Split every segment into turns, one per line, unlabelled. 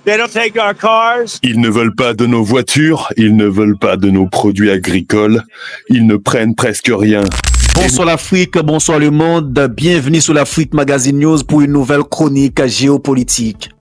They don't take our cars.
Ils ne veulent pas de nos voitures, ils ne veulent pas de nos produits agricoles, ils ne prennent presque rien.
Bonsoir l'Afrique, bonsoir le monde, bienvenue sur l'Afrique Magazine News pour une nouvelle chronique géopolitique.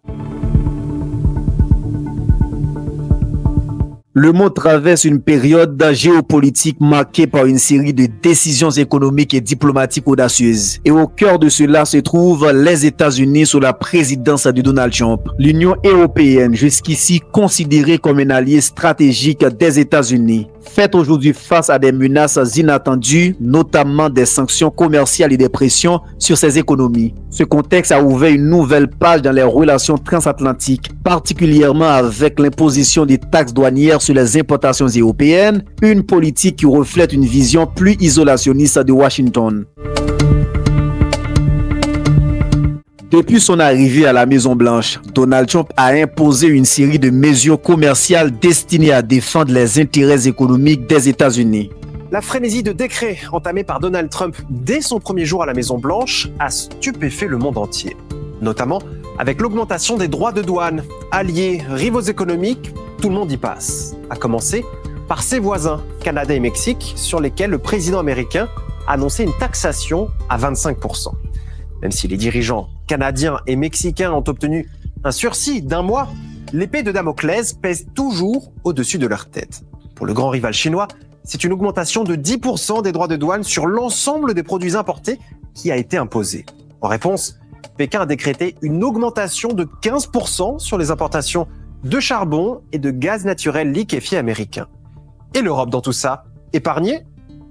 Le monde traverse une période géopolitique marquée par une série de décisions économiques et diplomatiques audacieuses. Et au cœur de cela se trouvent les États-Unis sous la présidence de Donald Trump. L'Union européenne, jusqu'ici considérée comme un allié stratégique des États-Unis, fait aujourd'hui face à des menaces inattendues, notamment des sanctions commerciales et des pressions sur ses économies. Ce contexte a ouvert une nouvelle page dans les relations transatlantiques, particulièrement avec l'imposition des taxes douanières sur les importations européennes, une politique qui reflète une vision plus isolationniste de Washington. Depuis son arrivée à la Maison-Blanche, Donald Trump a imposé une série de mesures commerciales destinées à défendre les intérêts économiques des États-Unis.
La frénésie de décrets entamée par Donald Trump dès son premier jour à la Maison-Blanche a stupéfait le monde entier, notamment avec l'augmentation des droits de douane. Alliés, rivaux économiques, tout le monde y passe, à commencer par ses voisins, Canada et Mexique, sur lesquels le président américain a annoncé une taxation à 25%. Même si les dirigeants canadiens et mexicains ont obtenu un sursis d'1 mois, l'épée de Damoclès pèse toujours au-dessus de leur tête. Pour le grand rival chinois, c'est une augmentation de 10% des droits de douane sur l'ensemble des produits importés qui a été imposée. En réponse, Pékin a décrété une augmentation de 15% sur les importations de charbon et de gaz naturel liquéfié américain. Et l'Europe dans tout ça, épargnée ?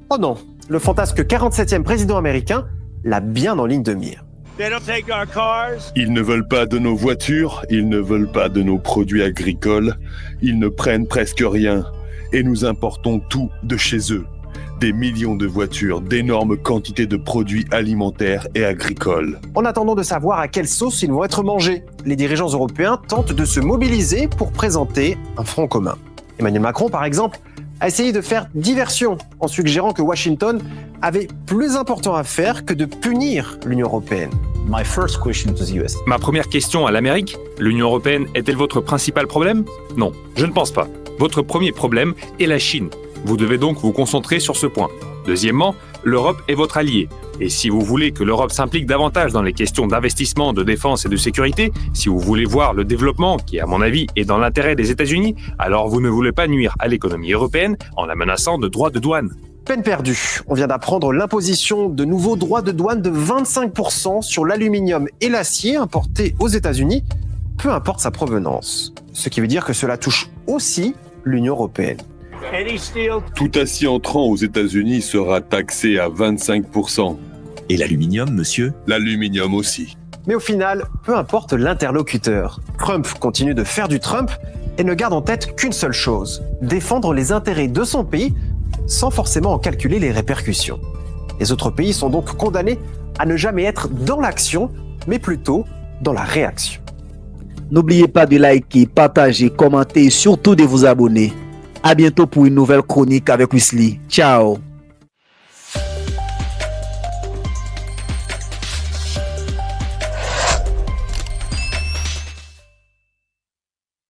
Oh non, le fantasque 47e président américain l'a bien en ligne de mire.
They don't take our cars.
Ils ne veulent pas de nos voitures, ils ne veulent pas de nos produits agricoles, ils ne prennent presque rien. Et nous importons tout de chez eux. Des millions de voitures, d'énormes quantités de produits alimentaires et agricoles.
En attendant de savoir à quelle sauce ils vont être mangés, les dirigeants européens tentent de se mobiliser pour présenter un front commun. Emmanuel Macron, par exemple, a essayé de faire diversion en suggérant que Washington avait plus important à faire que de punir l'Union européenne.
Ma première question à l'Amérique, l'Union européenne est-elle votre principal problème ? Non, je ne pense pas. Votre premier problème est la Chine. Vous devez donc vous concentrer sur ce point. Deuxièmement, l'Europe est votre allié. Et si vous voulez que l'Europe s'implique davantage dans les questions d'investissement, de défense et de sécurité, si vous voulez voir le développement, qui à mon avis est dans l'intérêt des États-Unis, alors vous ne voulez pas nuire à l'économie européenne en la menaçant de droits de douane.
Peine perdue. On vient d'apprendre l'imposition de nouveaux droits de douane de 25% sur l'aluminium et l'acier importés aux États-Unis, peu importe sa provenance. Ce qui veut dire que cela touche aussi l'Union européenne.
Any steel.
Tout acier entrant aux États-Unis sera taxé à 25%.
Et l'aluminium, monsieur ?
L'aluminium aussi.
Mais au final, peu importe l'interlocuteur. Trump continue de faire du Trump et ne garde en tête qu'une seule chose, défendre les intérêts de son pays sans forcément en calculer les répercussions. Les autres pays sont donc condamnés à ne jamais être dans l'action, mais plutôt dans la réaction.
N'oubliez pas de liker, partager, commenter et surtout de vous abonner. À bientôt pour une nouvelle chronique avec Wesley. Ciao.